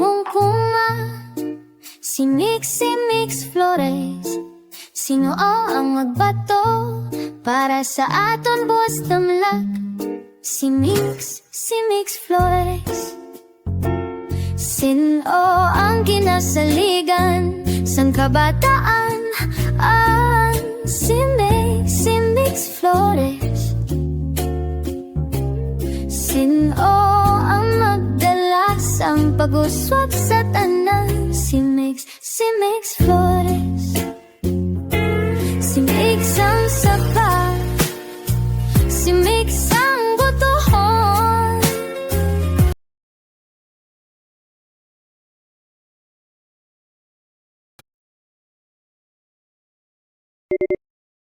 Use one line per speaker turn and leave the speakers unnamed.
mungkunga, si Mix Flores. Sino ang magbato para sa aton boss damlag? Si Mix Flores. Sino ang kinasaligan sang kabataan? Si Mix Flores. Sino ang magdala sang pag-uswag sa tanan? Si Mix Flores.